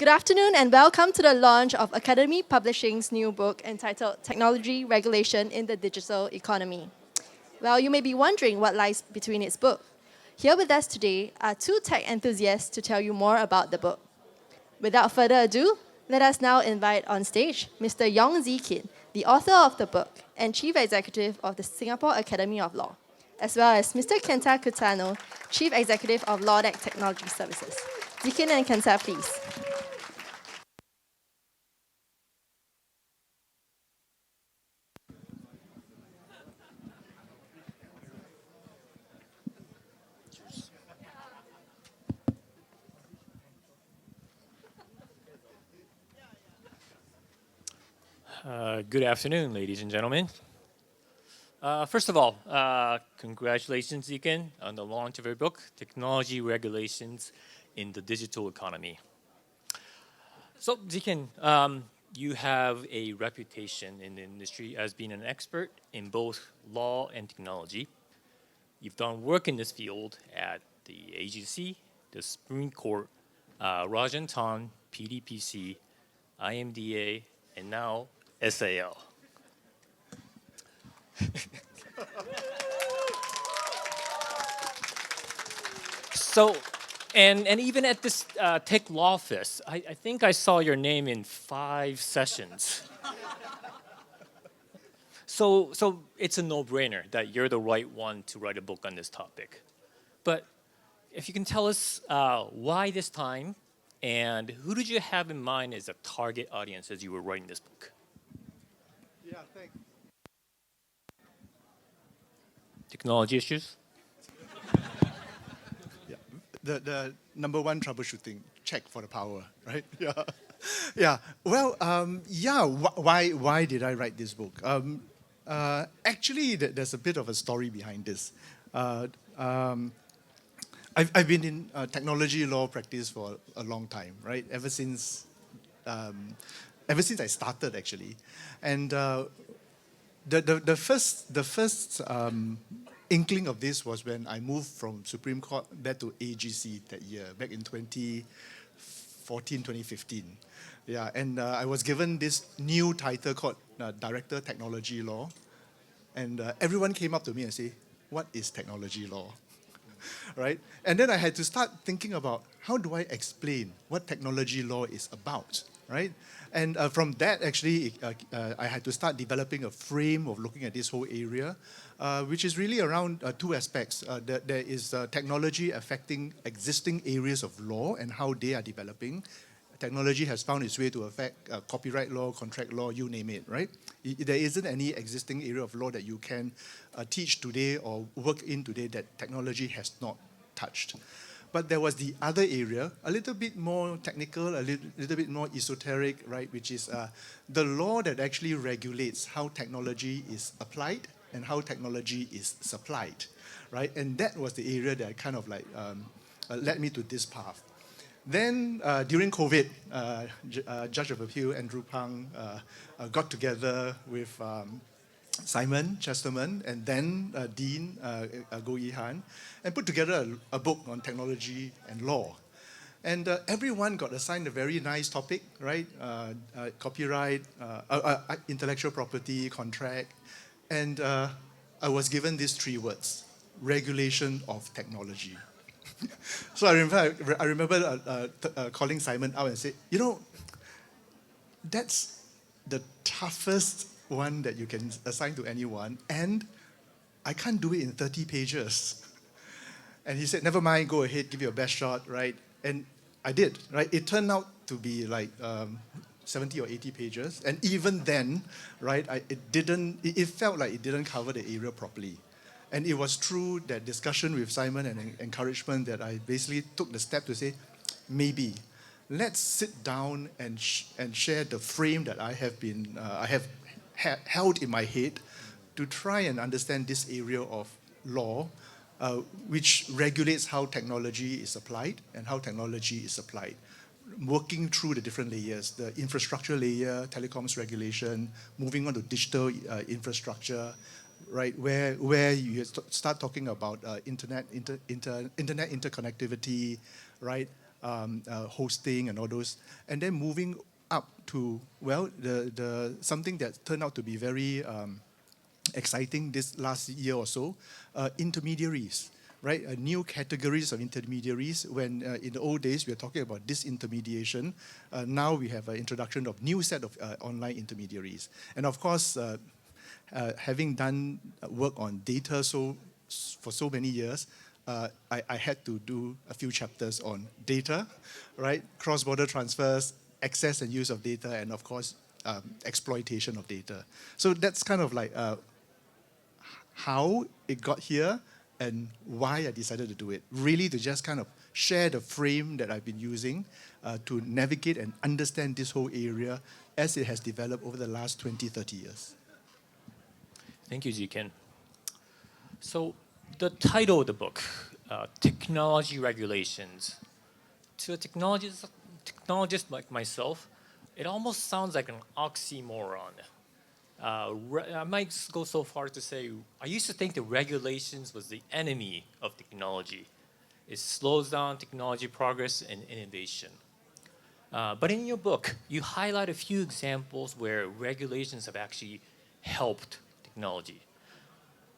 Good afternoon and welcome to the launch of Academy Publishing's new book entitled Technology Regulation in the Digital Economy. Well, you may be wondering what lies between its book. Here with us today are two tech enthusiasts to tell you more about the book. Without further ado, let us now invite on stage Mr. Yeong Zee Kin, the author of the book and Chief Executive of the Singapore Academy of Law, as well as Mr. Kenta Kusano, Chief Executive of LawNet Technology Services. Zee Kin and Kenta, please. Good afternoon, ladies and gentlemen. First of all, congratulations, Zee Kin, on the launch of your book, Technology Regulations in the Digital Economy. So, Zee Kin, you have a reputation in the industry as being an expert in both law and technology. You've done work in this field at the AGC, the Supreme Court, Rajantan, PDPC, IMDA, and now SAL. So, and even at this TechLaw.Fest, I think I saw your name in 5 sessions. So it's a no-brainer that you're the right one to write a book on this topic. But if you can tell us why this time, and who did you have in mind as a target audience as you were writing this book? Yeah, thanks. Technology issues? Yeah. The number one troubleshooting, check for the power, right? Yeah. Yeah. Well, why did I write this book? Actually, there's a bit of a story behind this. I've been in technology law practice for a long time, right? Ever since I started, actually, and the first inkling of this was when I moved from Supreme Court back to AGC that year, back in 2014, 2015. Yeah, and I was given this new title called Director Technology Law, and everyone came up to me and say, "What is technology law?" Right? And then I had to start thinking about how do I explain what technology law is about, right? And from that, actually, I had to start developing a frame of looking at this whole area, which is really around 2 aspects. There is technology affecting existing areas of law and how they are developing. Technology has found its way to affect copyright law, contract law, you name it, right? There isn't any existing area of law that you can teach today or work in today that technology has not touched. But there was the other area, a little bit more technical, a little bit more esoteric, right? Which is the law that actually regulates how technology is applied and how technology is supplied, right? And that was the area that kind of like led me to this path. Then during COVID, Judge of Appeal Andrew Pang got together with Simon Chesterman and then Dean Goh-Yi-Han and put together a book on technology and law. And everyone got assigned a very nice topic, right? Copyright, intellectual property, contract. And I was given these 3 words: regulation of technology. So I remember calling Simon out and say, you know, that's the toughest one that you can assign to anyone, and I can't do it in 30 pages. And he said, never mind, go ahead, give it your best shot, right? And I did, right? It turned out to be like 70 or 80 pages, and even then, right, it felt like it didn't cover the area properly. And it was through that discussion with Simon and encouragement that I basically took the step to say, maybe let's sit down and share the frame that I have held in my head to try and understand this area of law, which regulates how technology is applied and how technology is applied. Working through the different layers, the infrastructure layer, telecoms regulation, moving on to digital infrastructure, right, where you start talking about internet interconnectivity, right, hosting and all those, and then moving up to, well, something that turned out to be very exciting this last year or so, intermediaries, right? New categories of intermediaries. When in the old days we were talking about disintermediation, now we have an introduction of new set of online intermediaries. And of course, having done work on data for so many years, I had to do a few chapters on data, right? Cross-border transfers, access and use of data, and of course, exploitation of data. So that's kind of like how it got here and why I decided to do it. Really to just kind of share the frame that I've been using to navigate and understand this whole area as it has developed over the last 20, 30 years. Thank you, Zee Kin. So the title of the book, Technology Regulations, to a technologist like myself, it almost sounds like an oxymoron. I might go so far to say, I used to think that regulations was the enemy of technology. It slows down technology progress and innovation. But in your book, you highlight a few examples where regulations have actually helped technology.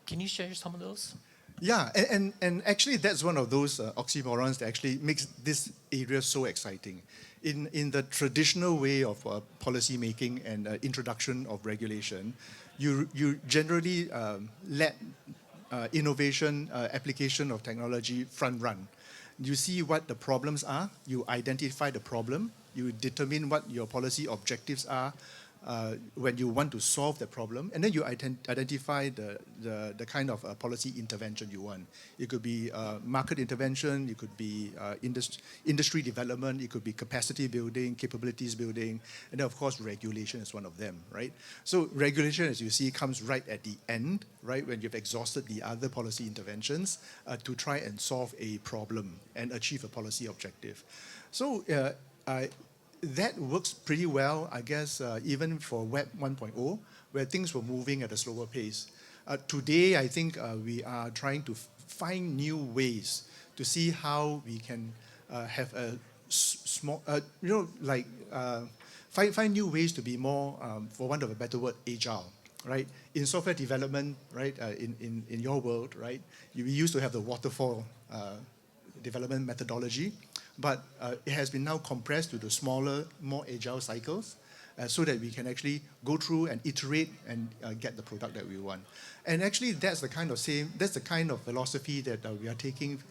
Can you share some of those? Yeah, and actually that's one of those oxymorons that actually makes this area so exciting. In the traditional way of policy making and introduction of regulation, you generally let innovation, application of technology front run. You see what the problems are, you identify the problem, you determine what your policy objectives are when you want to solve the problem, and then you identify the kind of policy intervention you want. It could be market intervention, it could be industry development, it could be capacity building, capabilities building, and then of course regulation is one of them, right? So regulation, as you see, comes right at the end, right, when you've exhausted the other policy interventions to try and solve a problem and achieve a policy objective. So that works pretty well, I guess, even for Web 1.0, where things were moving at a slower pace. Today, I think we are trying to find new ways to see how we can have a small, find new ways to be more, for want of a better word, agile, right? In software development, right, in your world, right, we used to have the waterfall development methodology, but it has been now compressed to the smaller, more agile cycles so that we can actually go through and iterate and get the product that we want. And actually that's the kind of philosophy that we are taking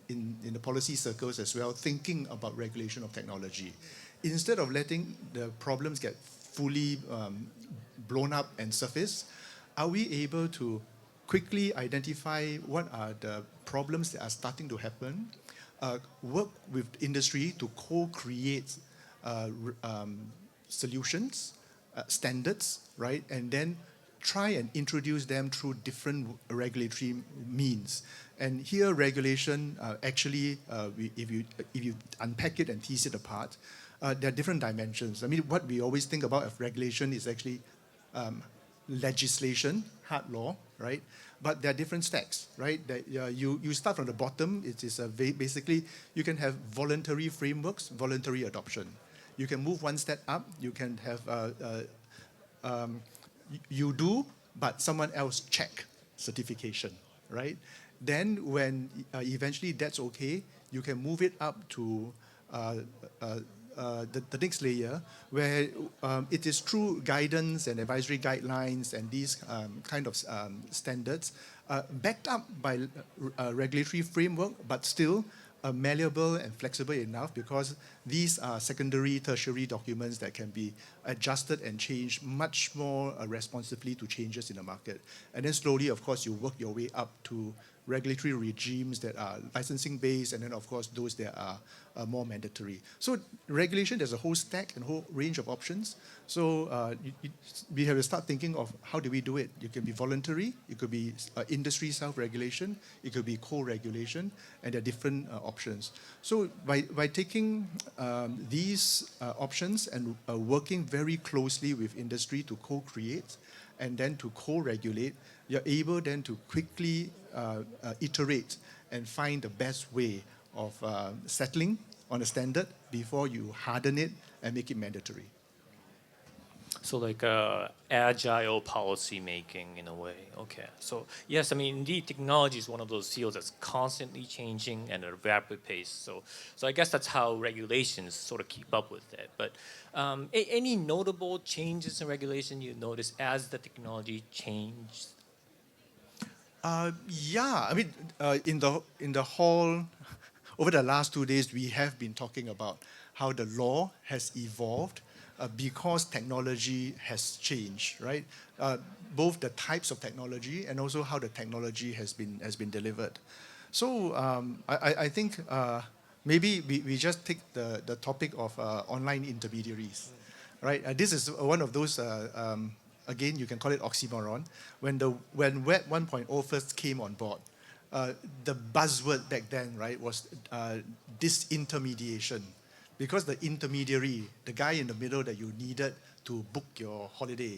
in the policy circles as well, thinking about regulation of technology. Instead of letting the problems get fully blown up and surface, are we able to quickly identify what are the problems that are starting to happen, work with industry to co-create solutions, standards, right? And then try and introduce them through different regulatory means. And here regulation actually, if you unpack it and tease it apart, there are different dimensions. I mean, what we always think about of regulation is actually legislation, hard law, right? But there are different stacks, right? That you start from the bottom. It is basically you can have voluntary frameworks, voluntary adoption. You can move one step up. You can have you do, but someone else check certification, right? Then when eventually that's okay, you can move it up to the next layer, where it is through guidance and advisory guidelines and these kind of standards, backed up by a regulatory framework, but still malleable and flexible enough, because these are secondary, tertiary documents that can be adjusted and changed much more responsively to changes in the market. And then slowly, of course, you work your way up to regulatory regimes that are licensing based, and then of course those that are more mandatory. So regulation, there's a whole stack and whole range of options. So we have to start thinking of how do we do it. It can be voluntary, it could be industry self-regulation, it could be co-regulation, and there are different options. So by taking these options and working very closely with industry to co-create and then to co-regulate, you're able then to quickly iterate and find the best way of settling on a standard before you harden it and make it mandatory. So like agile policy making in a way. Okay. So yes, I mean indeed technology is one of those fields that's constantly changing and at a rapid pace. So I guess that's how regulations sort of keep up with it. But any notable changes in regulation you notice as the technology changed? Yeah, I mean, in the hall, over the last 2 days, we have been talking about how the law has evolved because technology has changed, right? Both the types of technology and also how the technology has been delivered. So I think maybe we just take the topic of online intermediaries, right? This is one of those. Again, you can call it oxymoron. When Web 1.0 first came on board, the buzzword back then, right, was disintermediation. Because the intermediary, the guy in the middle that you needed to book your holiday,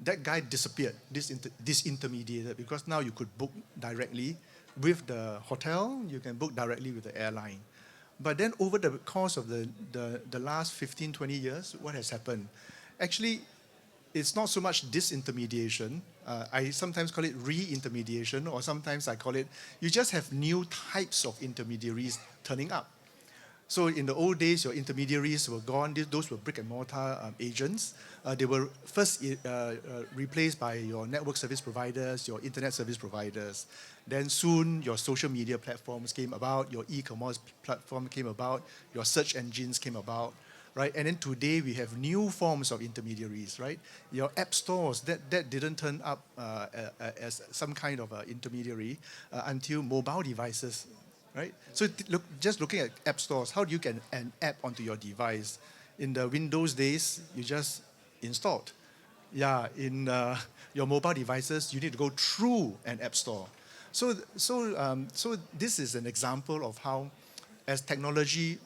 that guy disappeared, disintermediated, because now you could book directly with the hotel, you can book directly with the airline. But then over the course of the last 15, 20 years, what has happened? Actually, it's not so much disintermediation. I sometimes call it re-intermediation, or sometimes I call it, you just have new types of intermediaries turning up. So in the old days, your intermediaries were gone. Those were brick and mortar agents. They were first replaced by your network service providers, your internet service providers. Then soon your social media platforms came about, your e-commerce platform came about, your search engines came about. Right? And then today we have new forms of intermediaries, right? Your app stores, that didn't turn up as some kind of intermediary until mobile devices, right? So just looking at app stores, how do you get an app onto your device? In the Windows days, you just installed. Yeah, in your mobile devices, you need to go through an app store. So this is an example of how, as technology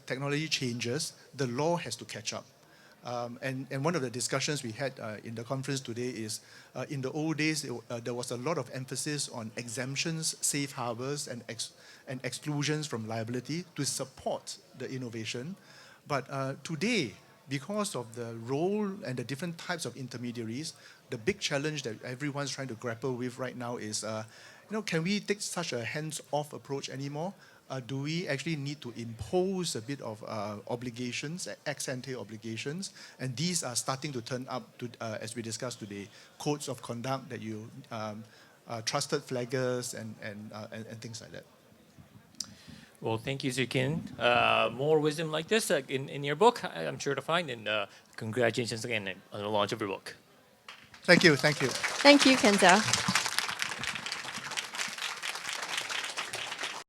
technology changes, the law has to catch up. And one of the discussions we had in the conference today is, in the old days, there was a lot of emphasis on exemptions, safe harbors, and exclusions from liability to support the innovation. But today, because of the role and the different types of intermediaries, the big challenge that everyone's trying to grapple with right now is, can we take such a hands-off approach anymore? Do we actually need to impose a bit of obligations, ex-ante obligations? And these are starting to turn up, as we discussed today, codes of conduct that you, trusted flaggers and things like that. Well, thank you, Zee Kin. More wisdom like this in your book, I'm sure to find. And congratulations again on the launch of your book. Thank you, thank you. Thank you, Kenta.